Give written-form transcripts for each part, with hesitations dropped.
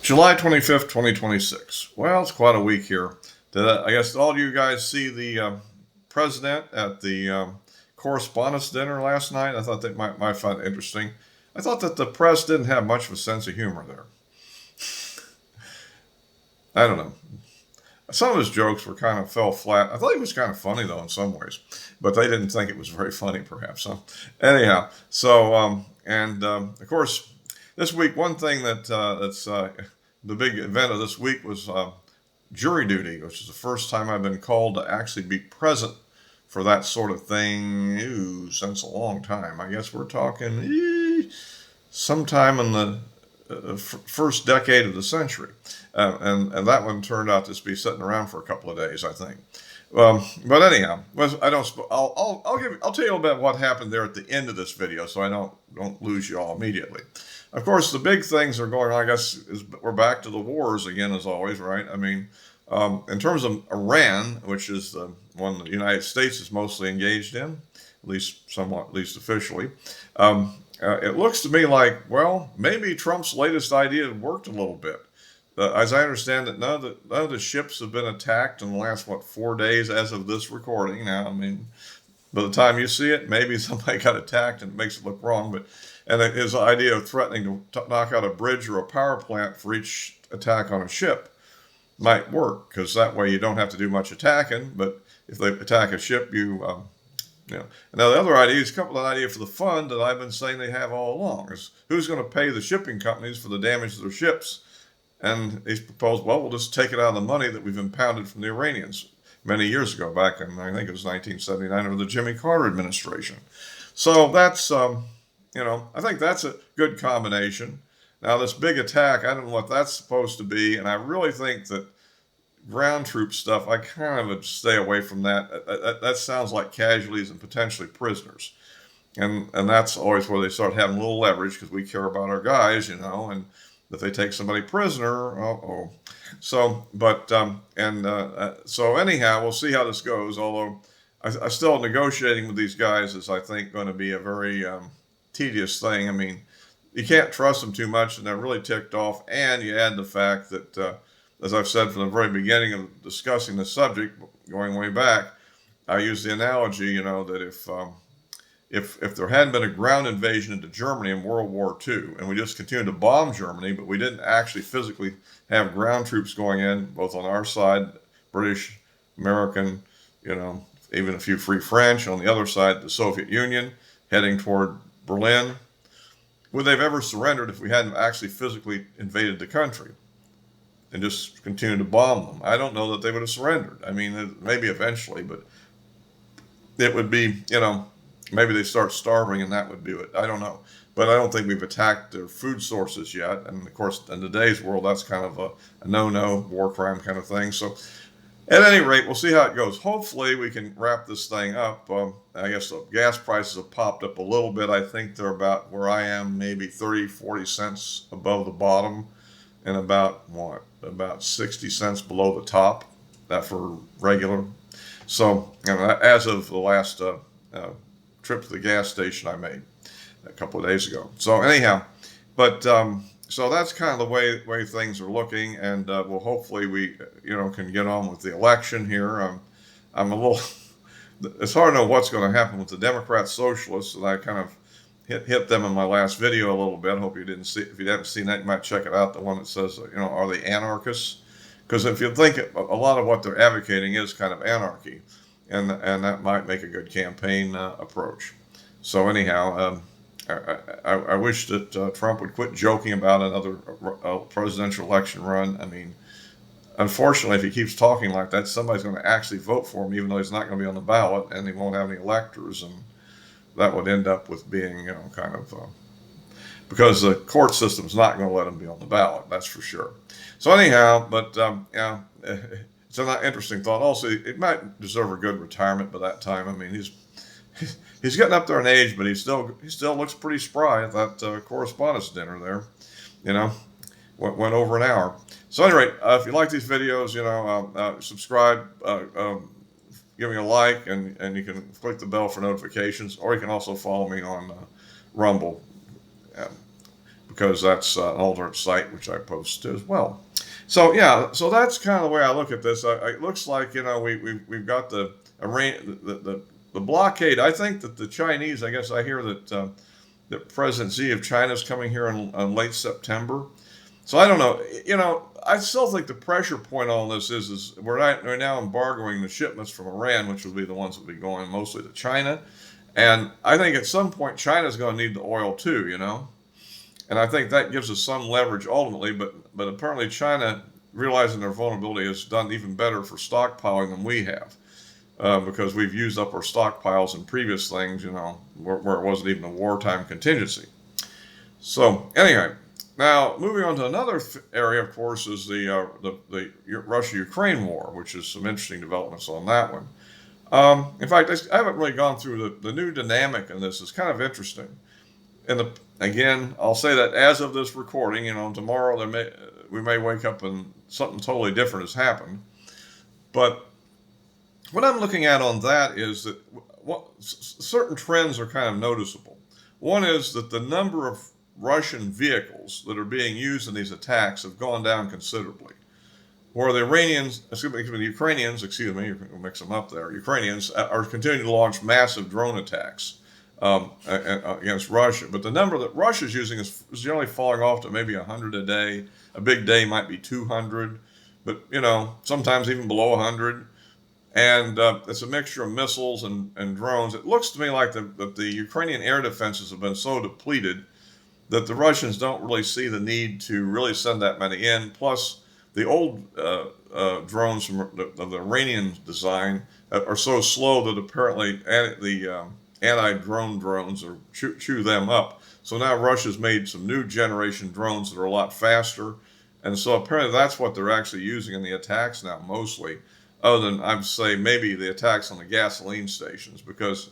July 25th, 2026. Well, it's quite a week here. I guess all you guys see the president at the correspondence dinner last night. I thought they might find it interesting. I thought that the press didn't have much of a sense of humor there. I don't know. Some of his jokes were kind of fell flat. I thought he was kind of funny though in some ways, but they didn't think it was very funny perhaps. So anyhow, of course this week one thing that's the big event of this week was jury duty, which is the first time I've been called to actually be present for that sort of thing since a long time. I guess we're talking sometime in the first decade of the century, and that one turned out to be sitting around for a couple of days, I think. But anyhow, I don't. I'll tell you a little bit what happened there at the end of this video, so I don't lose you all immediately. Of course, the big things are going on. I guess is we're back to the wars again, as always, right? I mean, in terms of Iran, which is the one the United States is mostly engaged in, at least officially. It looks to me like, well, maybe Trump's latest idea worked a little bit. As I understand it, none of the ships have been attacked in the last, 4 days as of this recording. Now, I mean, by the time you see it, maybe somebody got attacked and it makes it look wrong. And his idea of threatening to knock out a bridge or a power plant for each attack on a ship might work, because that way you don't have to do much attacking. But if they attack a ship, Now, the other idea is a couple of ideas for the fund that I've been saying they have all along is who's going to pay the shipping companies for the damage to their ships? And he's proposed, well, we'll just take it out of the money that we've impounded from the Iranians many years ago, back in, I think it was 1979, under the Jimmy Carter administration. So that's, I think that's a good combination. Now, this big attack, I don't know what that's supposed to be, and I really think that ground troop stuff, I kind of would stay away from that. That sounds like casualties and potentially prisoners. And that's always where they start having a little leverage, because we care about our guys, and if they take somebody prisoner, So anyhow, we'll see how this goes. Although I still negotiating with these guys is, I think, going to be a very tedious thing. I mean, you can't trust them too much, and they're really ticked off. And you add the fact that, as I've said from the very beginning of discussing the subject, going way back, I use the analogy, that if there hadn't been a ground invasion into Germany in World War II, and we just continued to bomb Germany, but we didn't actually physically have ground troops going in, both on our side, British, American, even a few Free French, on the other side, the Soviet Union, heading toward Berlin, would they have ever surrendered if we hadn't actually physically invaded the country and just continued to bomb them? I don't know that they would have surrendered. I mean, maybe eventually, but it would be, maybe they start starving and that would do it. I don't know. But I don't think we've attacked their food sources yet. And of course, in today's world, that's kind of a no-no, war crime kind of thing. So at any rate, we'll see how it goes. Hopefully, we can wrap this thing up. I guess the gas prices have popped up a little bit. I think they're about where I am, maybe 30, 40 cents above the bottom, and about 60 cents below the top. That for regular. So as of the last trip to the gas station I made a couple of days ago. So anyhow, but so that's kind of the way things are looking, and well, hopefully we can get on with the election here. I'm a little. It's hard to know what's going to happen with the Democrat Socialists, and I kind of hit them in my last video a little bit. I hope you didn't see. If you haven't seen that, you might check it out. The one that says, are they anarchists? Because if you think a lot of what they're advocating is kind of anarchy, and that might make a good campaign approach. So anyhow, I wish that Trump would quit joking about another presidential election run. I mean, unfortunately, if he keeps talking like that, somebody's going to actually vote for him, even though he's not going to be on the ballot, and he won't have any electors, and that would end up with being, kind of, because the court system's not going to let him be on the ballot, that's for sure. So anyhow, but it's an interesting thought. Also, it might deserve a good retirement by that time. I mean, he's getting up there in age, but he still looks pretty spry at that correspondence dinner there. Went over an hour. So anyway, if you like these videos, subscribe, give me a like, and you can click the bell for notifications, or you can also follow me on Rumble. because that's an alternate site which I post as well. So yeah, so that's kind of the way I look at this. It looks like we've got the blockade. I think that the Chinese. I guess I hear that President Xi of China is coming here in late September. So I don't know. I still think the pressure point on this is we're now embargoing the shipments from Iran, which will be the ones that will be going mostly to China. And I think at some point China's going to need the oil too, And I think that gives us some leverage ultimately, but apparently China, realizing their vulnerability, has done even better for stockpiling than we have, because we've used up our stockpiles in previous things, where it wasn't even a wartime contingency. So anyway, now moving on to another area, of course, is the Russia-Ukraine war, which is some interesting developments on that one. In fact, I haven't really gone through the new dynamic in this. It's kind of interesting. Again, I'll say that as of this recording, tomorrow we may wake up and something totally different has happened. But what I'm looking at on that is that certain trends are kind of noticeable. One is that the number of Russian vehicles that are being used in these attacks have gone down considerably. Where the Ukrainians, mix them up there, Ukrainians are continuing to launch massive drone attacks against Russia. But the number that Russia's using is generally falling off to maybe 100 a day. A big day might be 200, but, sometimes even below 100. And it's a mixture of missiles and drones. It looks to me like that the Ukrainian air defenses have been so depleted that the Russians don't really see the need to really send that many in. Plus, the old drones from the Iranian design are so slow that apparently the anti-drone drones chew them up. So now Russia's made some new generation drones that are a lot faster. And so apparently that's what they're actually using in the attacks now, mostly, other than I'd say maybe the attacks on the gasoline stations, because,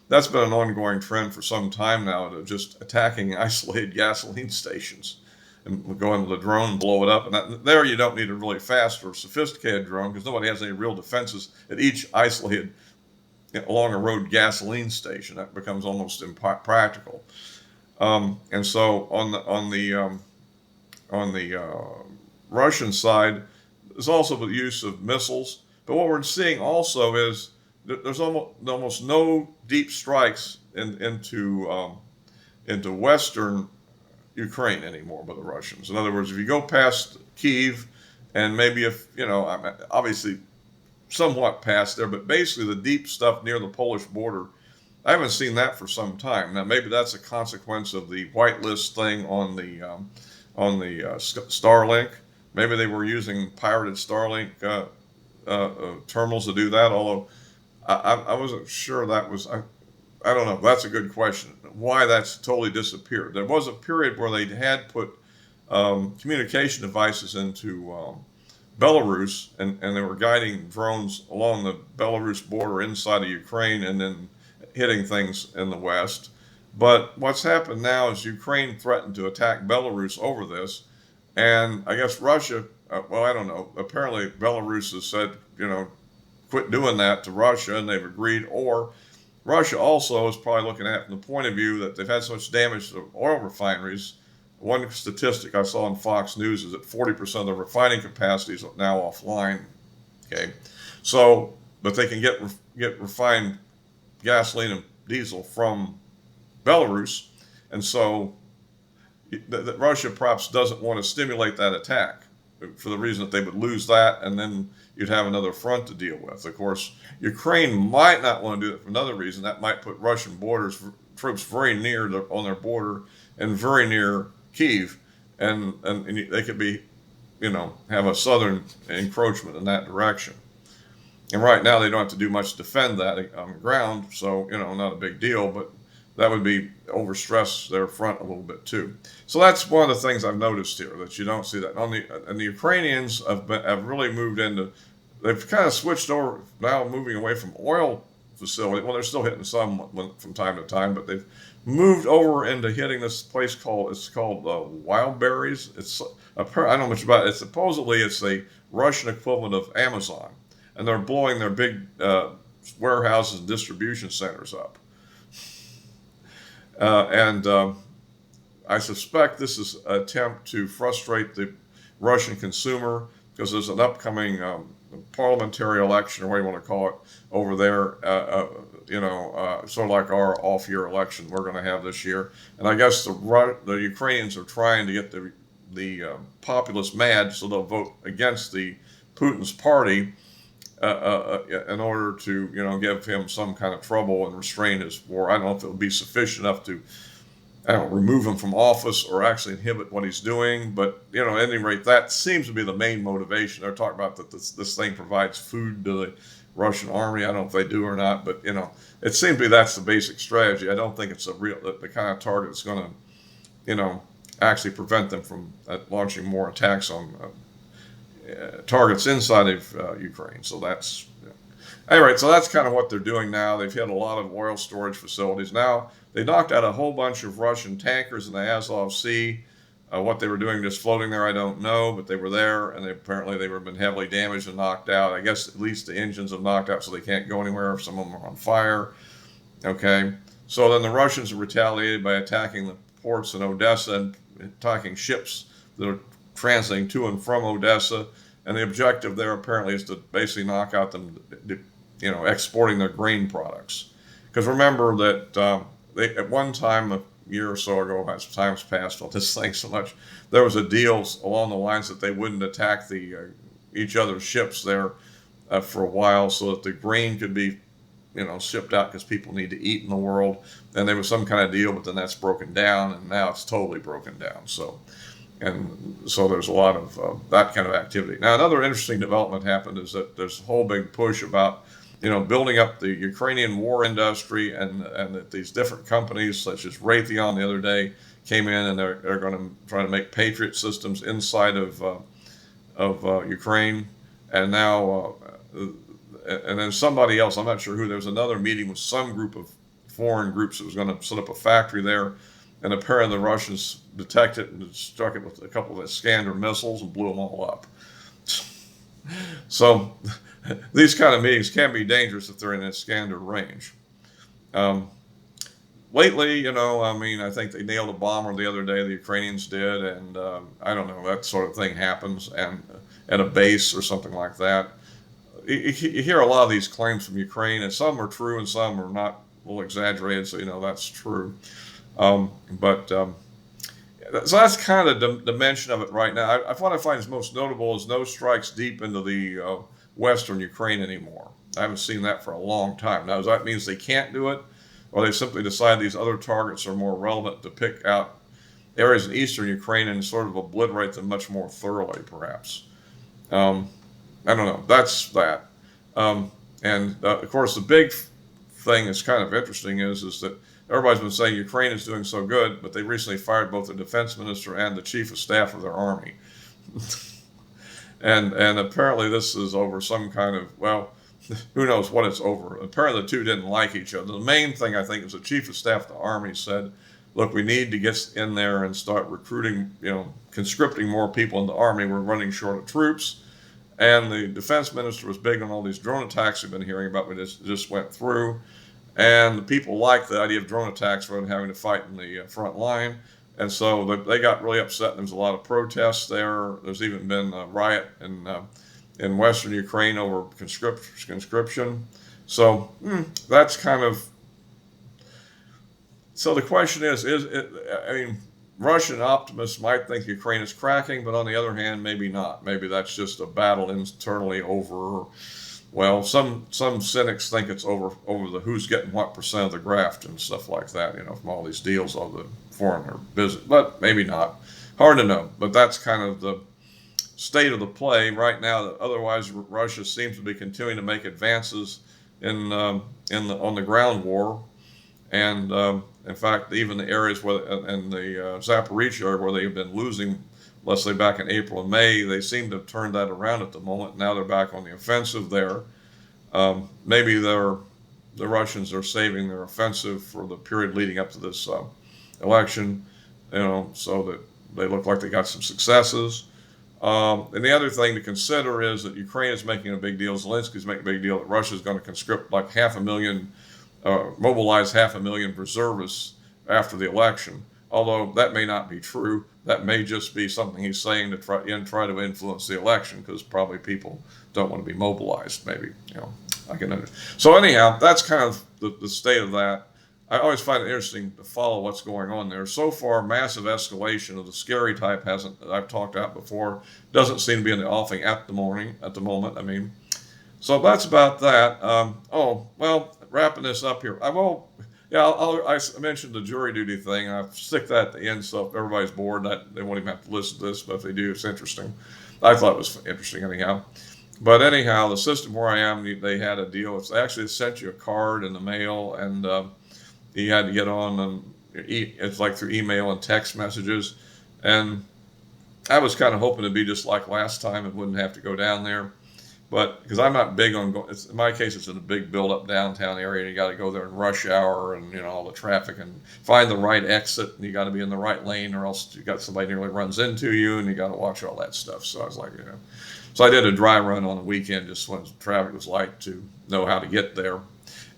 that's been an ongoing trend for some time now, to just attacking isolated gasoline stations and go into the drone and blow it up. And there you don't need a really fast or sophisticated drone, because nobody has any real defenses at each isolated along a road gasoline station. That becomes almost impractical. And so on the Russian side, there's also the use of missiles. But what we're seeing also is there's almost no deep strikes into western Ukraine anymore by the Russians. In other words, if you go past Kyiv, and maybe obviously somewhat past there, but basically the deep stuff near the Polish border, I haven't seen that for some time. Now maybe that's a consequence of the whitelist thing on the Starlink. Maybe they were using pirated Starlink terminals to do that. Although I wasn't sure that was. I don't know. That's a good question. Why that's totally disappeared? There was a period where they had put communication devices into Belarus, and they were guiding drones along the Belarus border inside of Ukraine, and then hitting things in the west. But what's happened now is Ukraine threatened to attack Belarus over this, and I guess Russia. I don't know. Apparently, Belarus has said, quit doing that to Russia, and they've agreed. Or Russia also is probably looking at it from the point of view that they've had so much damage to oil refineries. One statistic I saw on Fox News is that 40% of the refining capacity is now offline. Okay, so but they can get refined gasoline and diesel from Belarus, and so that Russia perhaps doesn't want to stimulate that attack for the reason that they would lose that, and then you'd have another front to deal with. Of course, Ukraine might not want to do it for another reason. That might put Russian troops very near on their border and very near Kyiv, and they could be, have a southern encroachment in that direction. And right now they don't have to do much to defend that on the ground, so not a big deal, but that would be overstress their front a little bit too. So that's one of the things I've noticed here, that you don't see that. And the Ukrainians have really moved into, they've kind of switched over now, moving away from oil facility. Well, they're still hitting some from time to time, but they've moved over into hitting this place called Wildberries. I don't know much about it. Supposedly it's a Russian equivalent of Amazon, and they're blowing their big warehouses and distribution centers up. I suspect this is an attempt to frustrate the Russian consumer because there's an upcoming parliamentary election, or what you want to call it, over there. Sort of like our off-year election we're going to have this year. And I guess the Ukrainians are trying to get the populace mad so they'll vote against the Putin's party in order to give him some kind of trouble and restrain his war. I don't know if it will be sufficient enough to remove him from office or actually inhibit what he's doing. But, at any rate, that seems to be the main motivation. They're talking about that this thing provides food to the Russian army. I don't know if they do or not, but, it seems to be that's the basic strategy. I don't think it's the kind of target that's going to, actually prevent them from launching more attacks on targets inside of Ukraine. So that's, anyway, so that's kind of what they're doing now. They've hit a lot of oil storage facilities. Now, they knocked out a whole bunch of Russian tankers in the Azov Sea. What they were doing just floating there, I don't know, but they were there, and apparently they were been heavily damaged and knocked out. I guess at least the engines have knocked out so they can't go anywhere. Some of them are on fire. Okay, so then the Russians retaliated by attacking the ports in Odessa and attacking ships that are translating to and from Odessa. And the objective there apparently is to basically knock out them, exporting their grain products. Because remember that they, at one time, a year or so ago, as time's passed on this thing so much, there was a deal along the lines that they wouldn't attack each other's ships there for a while, so that the grain could be, shipped out because people need to eat in the world. And there was some kind of deal, but then that's broken down, and now it's totally broken down. So there's a lot of that kind of activity. Now, another interesting development happened is that there's a whole big push about building up the Ukrainian war industry, and that these different companies such as Raytheon the other day came in, and they're going to try to make Patriot systems inside of Ukraine. And now and then somebody else, I'm not sure who, there was another meeting with some group of foreign groups that was going to set up a factory there, and apparently the Russians detected it and struck it with a couple of Iskander missiles and blew them all up. So these kind of meetings can be dangerous if they're in Iskander range. Lately, I think they nailed a bomber the other day, the Ukrainians did, and I don't know, that sort of thing happens, and at a base or something like that. You hear a lot of these claims from Ukraine, and some are true and some are not, a little exaggerated, so that's true. So that's kind of the dimension of it right now. What I find is most notable is no strikes deep into the western Ukraine anymore. I haven't seen that for a long time. Now, does that mean they can't do it, or they simply decide these other targets are more relevant to pick out areas in eastern Ukraine and sort of obliterate them much more thoroughly, perhaps? I don't know. That's that. Of course, the big thing that's kind of interesting is that everybody's been saying Ukraine is doing so good, but they recently fired both the defense minister and the chief of staff of their army. and apparently this is over some kind of, well, who knows what it's over. Apparently the two didn't like each other. The main thing, I think, is the chief of staff of the army said, look, we need to get in there and start recruiting, conscripting more people in the army. We're running short of troops. And the defense minister was big on all these drone attacks we've been hearing about. We just went through. And the people like the idea of drone attacks rather than having to fight in the front line. And so they got really upset. There was a lot of protests there. There's even been a riot in western Ukraine over conscription. So that's kind of... So the question is Russian optimists might think Ukraine is cracking, but on the other hand, maybe not. Maybe that's just a battle internally over... Well, some cynics think it's over the who's getting what percent of the graft and stuff like that, from all these deals of the foreigner business. But maybe not. Hard to know. But that's kind of the state of the play right now. Otherwise, Russia seems to be continuing to make advances on the ground war, and in fact, even the areas where in the Zaporizhzhia area where they've been losing. Let's say back in April and May, they seem to have turned that around at the moment. Now they're back on the offensive there. Maybe the Russians are saving their offensive for the period leading up to this election, so that they look like they got some successes. And the other thing to consider is that Ukraine is making a big deal. Zelensky's making a big deal that Russia is going to conscript like 500,000, mobilize 500,000 reservists after the election. although that may not be true. That may just be something he's saying to try to influence the election, because probably people don't want to be mobilized. Maybe, I can understand. So anyhow, that's kind of the state of that. I always find it interesting to follow what's going on there. So far, massive escalation of the scary type hasn't, that I've talked about before, doesn't seem to be in the offing at the moment. I mean, so that's about that. Oh well, wrapping this up here. I mentioned the jury duty thing. I stick that at the end, so if everybody's bored, they won't even have to listen to this. But if they do, it's interesting. I thought it was interesting anyhow. But anyhow, the system where I am, they had a deal. It's actually sent you a card in the mail, and you had to get on, and it's like through email and text messages. And I was kind of hoping to be just like last time and wouldn't have to go down there. But because I'm not big on going, in my case, it's in a big build-up downtown area, and you got to go there in rush hour, and all the traffic, and find the right exit, and you got to be in the right lane, or else you got somebody nearly runs into you, and you got to watch all that stuff. So I was like, so I did a dry run on the weekend just when traffic was light to know how to get there,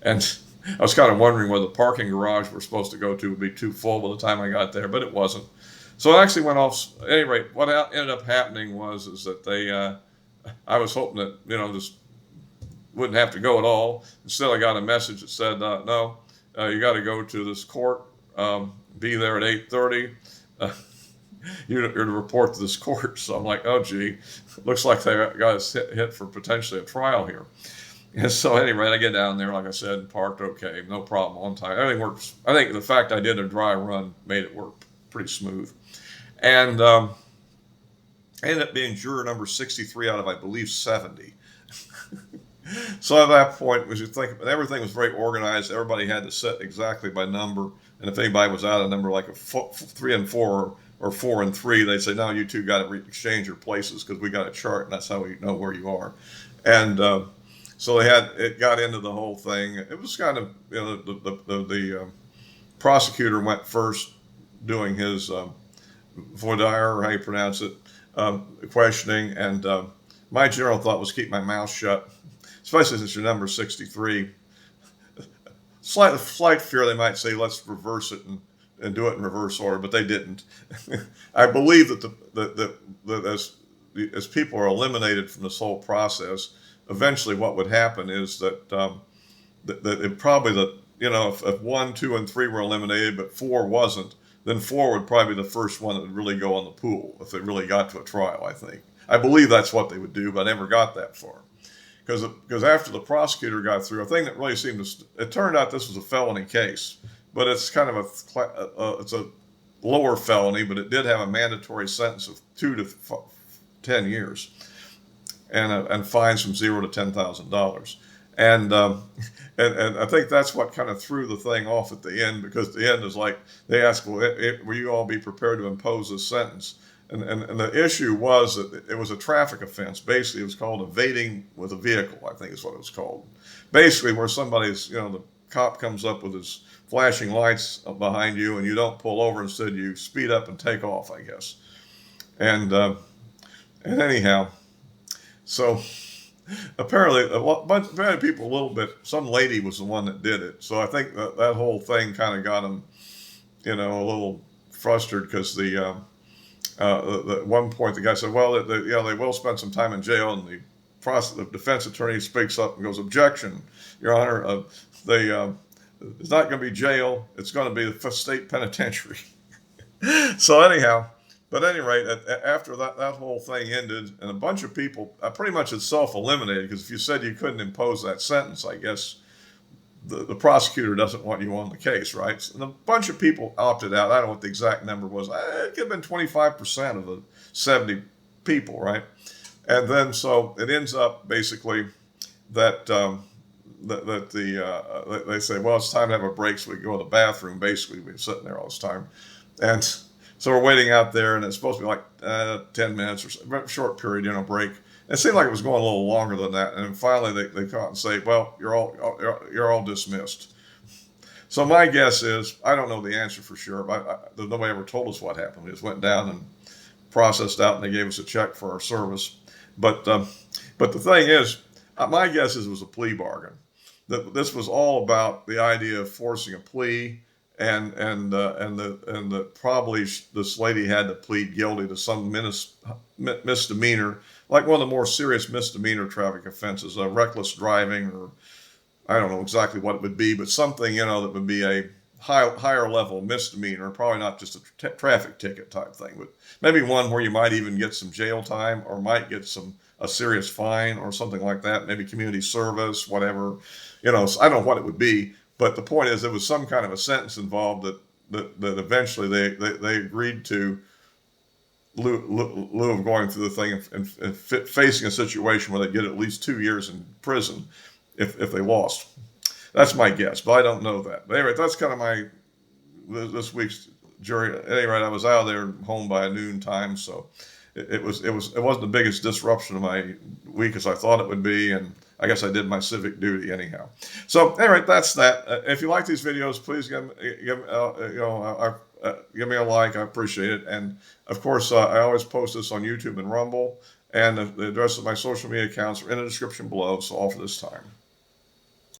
and I was kind of wondering whether the parking garage we're supposed to go to would be too full by the time I got there, but it wasn't. So it actually went off. At any rate, what ended up happening is that they. I was hoping that just wouldn't have to go at all. Instead, I got a message that said, "No, you got to go to this court. Be there at 8:30. You're to report to this court." So I'm like, "Oh, gee, looks like they got us hit for potentially a trial here." And so anyway, I get down there, like I said, parked okay, no problem, on time. Everything works. I think the fact I did a dry run made it work pretty smooth, and. I ended up being juror number 63 out of, I believe, 70. So at that point, as you think, everything was very organized. Everybody had to sit exactly by number. And if anybody was out of number, like a 3 and 4 or 4 and 3, they'd say, "No, you two got to exchange your places because we got a chart, and that's how we know where you are." And so it got into the whole thing. It was kind of, the prosecutor went first, doing his voir dire, or how you pronounce it. Questioning, and my general thought was keep my mouth shut, especially since you're number 63. Slight fear they might say, let's reverse it and do it in reverse order, but they didn't. I believe that as people are eliminated from this whole process, eventually what would happen is that if 1, 2, and 3 were eliminated, but 4 wasn't, then 4 would probably be the first one that would really go on the pool if it really got to a trial, I think. I believe that's what they would do, but I never got that far. Because after the prosecutor got through, a thing that really it turned out this was a felony case, but it's kind of it's a lower felony, but it did have a mandatory sentence of 2 to 10 years and fines from $0 to $10,000. And I think that's what kind of threw the thing off at the end, because the end is like, they asked, well, will you all be prepared to impose this sentence? And the issue was that it was a traffic offense. Basically, it was called evading with a vehicle, I think is what it was called. Basically, where somebody's, the cop comes up with his flashing lights behind you, and you don't pull over. Instead, you speed up and take off, I guess. And anyhow, so apparently, many people a little bit. Some lady was the one that did it, so I think that whole thing kind of got him, a little frustrated, because at one point the guy said, "Well, they will spend some time in jail," and the defense attorney speaks up and goes, "Objection, Your Honor, it's not going to be jail; it's going to be the state penitentiary." So anyhow. But at any rate, after that whole thing ended, and a bunch of people pretty much had self-eliminated, because if you said you couldn't impose that sentence, I guess the prosecutor doesn't want you on the case, right? And a bunch of people opted out. I don't know what the exact number was. It could have been 25% of the 70 people, right? And then so it ends up basically that they say, well, it's time to have a break, so we go to the bathroom. Basically, we've been sitting there all this time, and so we're waiting out there, and it's supposed to be like 10 minutes or so, a short period, break. And it seemed like it was going a little longer than that. And finally, they come out and say, "Well, you're all dismissed." So my guess is, I don't know the answer for sure, but nobody ever told us what happened. We just went down and processed out, and they gave us a check for our service. But the thing is, my guess is it was a plea bargain. That this was all about the idea of forcing a plea and probably this lady had to plead guilty to some misdemeanor, like one of the more serious misdemeanor traffic offenses, reckless driving, or I don't know exactly what it would be, but something, that would be a higher level misdemeanor, probably not just a traffic ticket type thing, but maybe one where you might even get some jail time or might get a serious fine or something like that, maybe community service, whatever, so I don't know what it would be, but the point is there was some kind of a sentence involved that eventually they agreed to, lieu of going through the thing and facing a situation where they get at least 2 years in prison if they lost. That's my guess, but I don't know that. But anyway, that's kind of this week's jury. At any rate, I was out of there home by noon time, so it wasn't the biggest disruption of my week as I thought it would be, and I guess I did my civic duty anyhow. So anyway, that's that. If you like these videos, please give me a like. I appreciate it. And of course, I always post this on YouTube and Rumble, and the address of my social media accounts are in the description below. So all for this time.